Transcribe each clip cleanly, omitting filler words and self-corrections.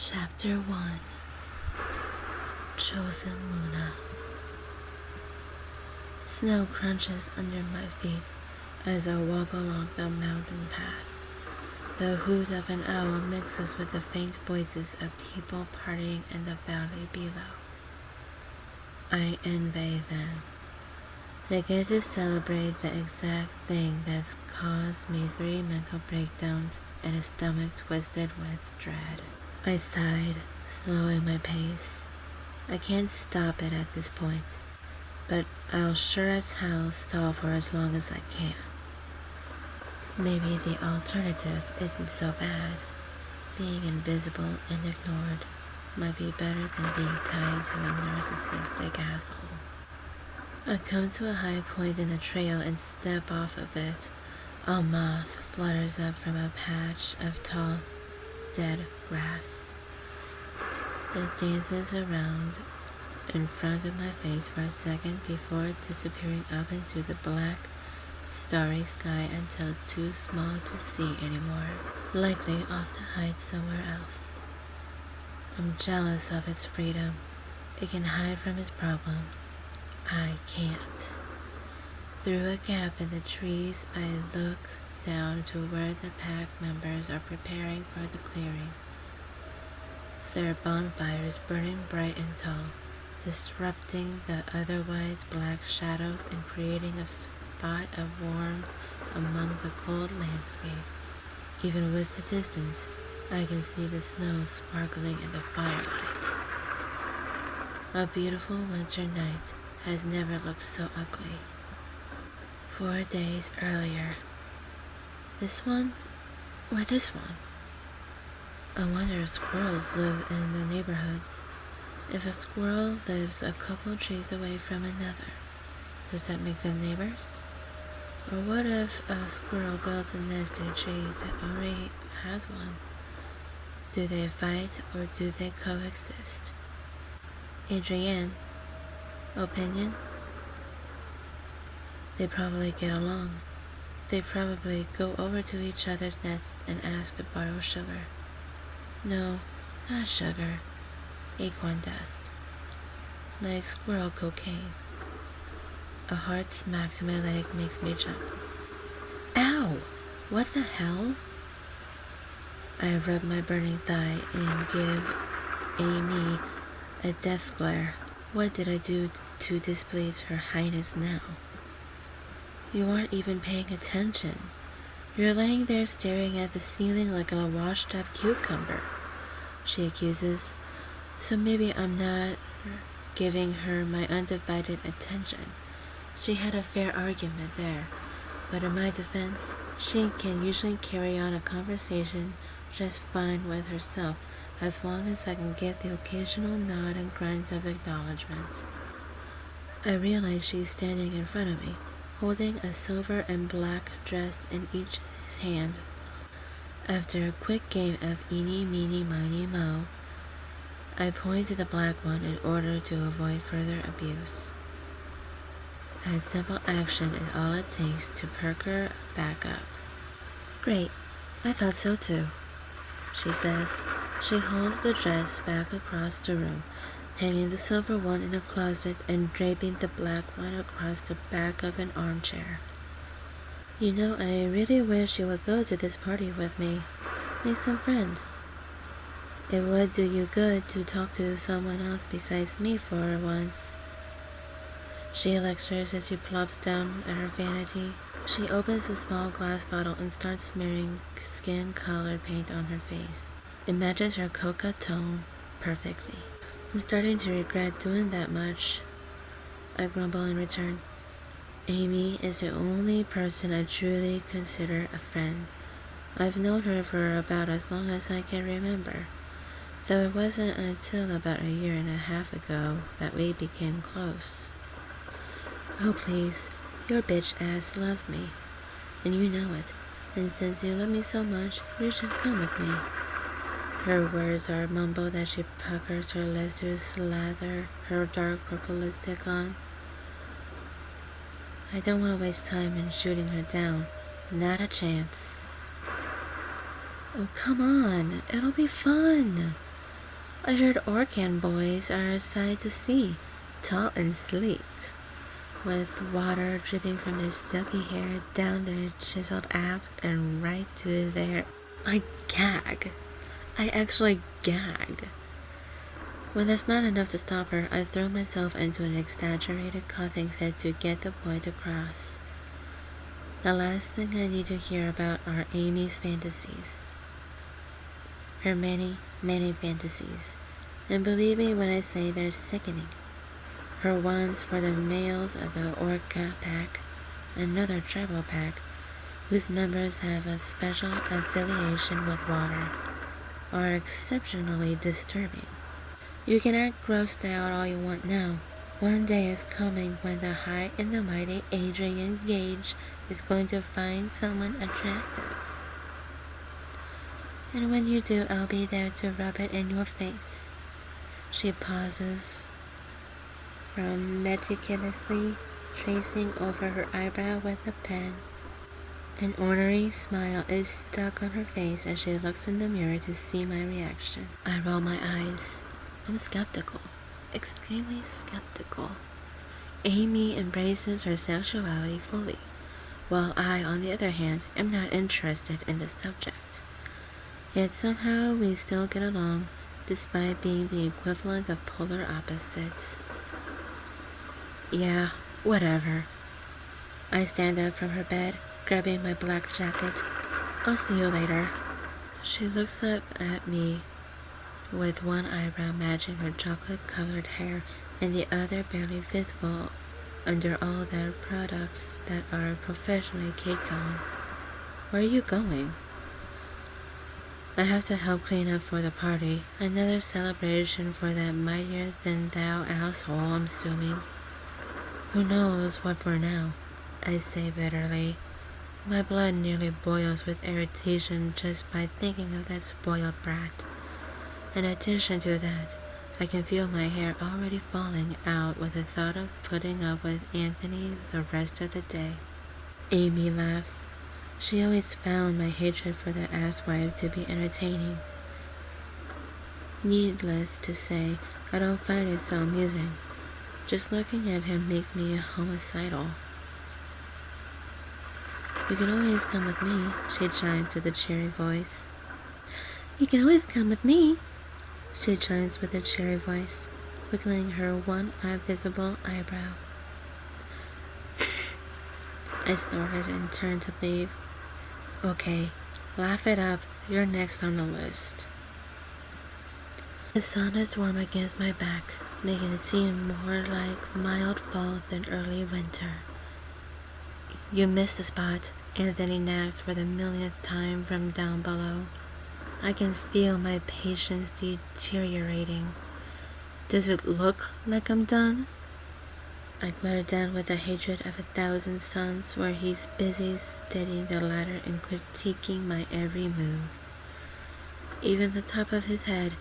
Chapter 1. Chosen Luna. Snow crunches under my feet as I walk along the mountain path. The hoot of an owl mixes with the faint voices of people partying in the valley below. I envy them. They get to celebrate the exact thing that's caused me 3 mental breakdowns and a stomach twisted with dread. I sighed, slowing my pace. I can't stop it at this point, but I'll sure as hell stall for as long as I can. Maybe the alternative isn't so bad. Being invisible and ignored might be better than being tied to a narcissistic asshole. I come to a high point in the trail and step off of it. A moth flutters up from a patch of tall, dead grass. It dances around in front of my face for a second before disappearing up into the black, starry sky until it's too small to see anymore, likely off to hide somewhere else. I'm jealous of its freedom. It can hide from its problems. I can't. Through a gap in the trees, I look down to where the pack members are preparing for the clearing. Their bonfires burning bright and tall, disrupting the otherwise black shadows and creating a spot of warmth among the cold landscape. Even with the distance, I can see the snow sparkling in the firelight. A beautiful winter night has never looked so ugly. 4 days earlier. This one, or this one? I wonder if squirrels live in the neighborhoods. If a squirrel lives a couple trees away from another, does that make them neighbors? Or what if a squirrel builds a nest in a tree that already has one? Do they fight or do they coexist? Adrienne, opinion? They probably get along. They probably go over to each other's nests and ask to borrow sugar. No, not sugar. Acorn dust. Like squirrel cocaine. A hard smack to my leg makes me jump. Ow! What the hell? I rub my burning thigh and give Amy a death glare. What did I do to displease Her Highness now? You aren't even paying attention. You're laying there staring at the ceiling like a washed-up cucumber, she accuses. So maybe I'm not giving her my undivided attention. She had a fair argument there, but in my defense, she can usually carry on a conversation just fine with herself as long as I can give the occasional nod and grunt of acknowledgement. I realize she's standing in front of me, holding a silver and black dress in each hand. After a quick game of eeny, meeny, miny, moe, I point to the black one in order to avoid further abuse. That simple action is all it takes to perk her back up. Great, I thought so too, she says. She holds the dress back across the room, hanging the silver one in the closet and draping the black one across the back of an armchair. You know, I really wish you would go to this party with me. Make some friends. It would do you good to talk to someone else besides me for once. She lectures as she plops down at her vanity. She opens a small glass bottle and starts smearing skin-colored paint on her face. It matches her coca tone perfectly. I'm starting to regret doing that much, I grumble in return. Amy is the only person I truly consider a friend. I've known her for about as long as I can remember, though it wasn't until about 1.5 years ago that we became close. Oh please, your bitch ass loves me, and you know it, and since you love me so much, you should come with me. Her words are mumbled as she puckers her lips to slather her dark purple lipstick on. I don't want to waste time in shooting her down. Not a chance. Oh, come on. It'll be fun. I heard Orcan boys are a sight to see, tall and sleek, with water dripping from their silky hair down their chiseled abs and right to their... I gag. I actually gag. When that's not enough to stop her, I throw myself into an exaggerated coughing fit to get the point across. The last thing I need to hear about are Amy's fantasies. Her many, many fantasies. And believe me when I say they're sickening. Her ones for the males of the Orca pack, another tribal pack, whose members have a special affiliation with water, are exceptionally disturbing. You can act grossed out all you want now. One day is coming when the high and the mighty Adrienne Gage is going to find someone attractive. And when you do, I'll be there to rub it in your face. She pauses from meticulously tracing over her eyebrow with a pen. An ornery smile is stuck on her face as she looks in the mirror to see my reaction. I roll my eyes. I'm skeptical. Extremely skeptical. Amy embraces her sexuality fully, while I, on the other hand, am not interested in the subject. Yet somehow we still get along, despite being the equivalent of polar opposites. Yeah, whatever. I stand up from her bed, grabbing my black jacket. I'll see you later. She looks up at me with one eyebrow matching her chocolate-colored hair and the other barely visible under all the products that are professionally caked on. Where are you going? I have to help clean up for the party. Another celebration for that mightier-than-thou asshole, I'm assuming. Who knows what for now, I say bitterly. My blood nearly boils with irritation just by thinking of that spoiled brat. In addition to that, I can feel my hair already falling out with the thought of putting up with Anthony the rest of the day. Amy laughs. She always found my hatred for the asswife to be entertaining. Needless to say, I don't find it so amusing. Just looking at him makes me homicidal. You can always come with me, she chimes with a cheery voice. You can always come with me, she chimes with a cheery voice, wiggling her one visible eyebrow. I snorted and turned to leave. Okay, laugh it up, you're next on the list. The sun is warm against my back, making it seem more like mild fall than early winter. You missed the spot, Anthony nags for the millionth time from down below. I can feel my patience deteriorating. Does it look like I'm done? I glare down with the hatred of 1,000 suns where he's busy steadying the ladder and critiquing my every move. Even the top of his head,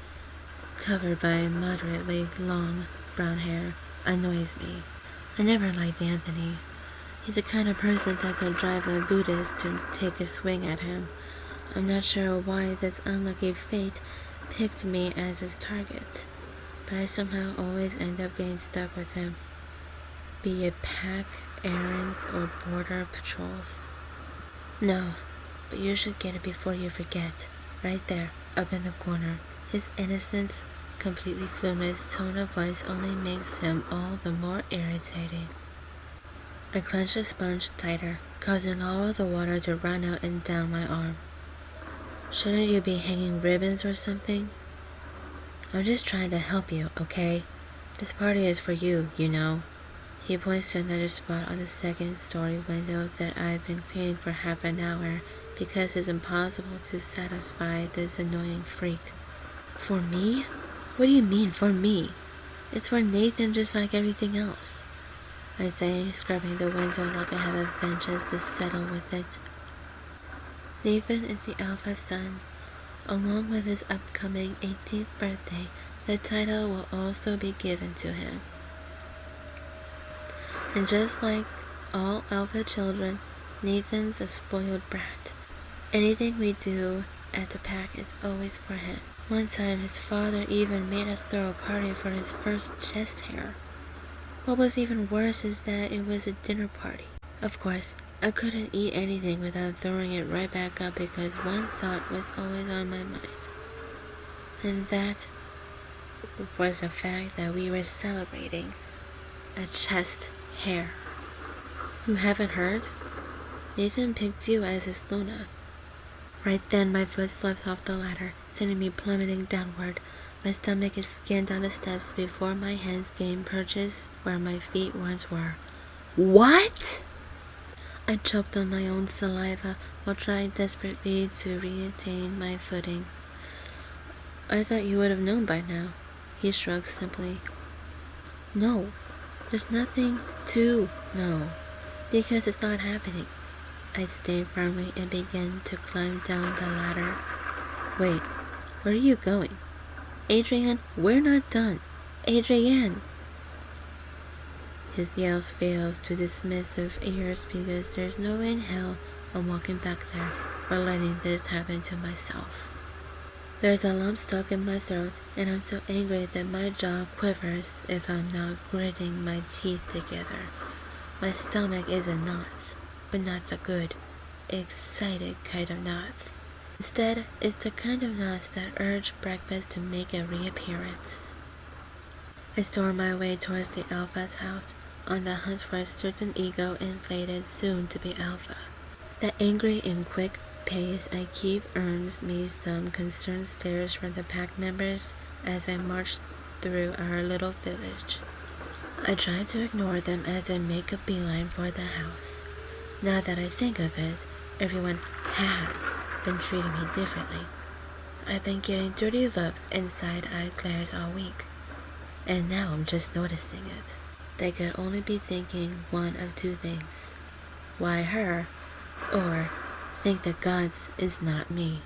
covered by moderately long brown hair, annoys me. I never liked Anthony. He's the kind of person that could drive a Buddhist to take a swing at him. I'm not sure why this unlucky fate picked me as his target, but I somehow always end up getting stuck with him, be it pack, errands, or border patrols. No, but you should get it before you forget. Right there, up in the corner. His innocence, completely clueless tone of voice only makes him all the more irritating. I clench the sponge tighter, causing all of the water to run out and down my arm. Shouldn't you be hanging ribbons or something? I'm just trying to help you, okay? This party is for you, you know. He points to another spot on the second-story window that I've been cleaning for half an hour because it's impossible to satisfy this annoying freak. For me? What do you mean, for me? It's for Nathan just like everything else, I say, scrubbing the window like I have a vengeance to settle with it. Nathan is the alpha son. Along with his upcoming 18th birthday, the title will also be given to him. And just like all alpha children, Nathan's a spoiled brat. Anything we do as the pack is always for him. One time his father even made us throw a party for his first chest hair. What was even worse is that it was a dinner party. Of course, I couldn't eat anything without throwing it right back up because one thought was always on my mind. And that was the fact that we were celebrating a chest hair. You haven't heard? Nathan picked you as his Luna. Right then my foot slips off the ladder, sending me plummeting downward. My stomach is skinned down the steps before my hands gain purchase where my feet once were. What? I choked on my own saliva while trying desperately to reattain my footing. I thought you would have known by now. He shrugged simply. No, there's nothing to know, because it's not happening. I stayed firmly and began to climb down the ladder. Wait, where are you going? Adrienne, we're not done. Adrienne! His yells fails to dismissive ears because there's no way in hell I'm walking back there or letting this happen to myself. There's a lump stuck in my throat, and I'm so angry that my jaw quivers if I'm not gritting my teeth together. My stomach is in knots, but not the good, excited kind of knots. Instead, it's the kind of knots that urge breakfast to make a reappearance. I storm my way towards the Alpha's house, on the hunt for a certain ego-inflated soon-to-be Alpha. The angry and quick pace I keep earns me some concerned stares from the pack members as I march through our little village. I try to ignore them as they make a beeline for the house. Now that I think of it, everyone has been treating me differently. I've been getting dirty looks and side-eyed glares all week, and now I'm just noticing it. They could only be thinking one of two things. Why her? Or think the gods is not me.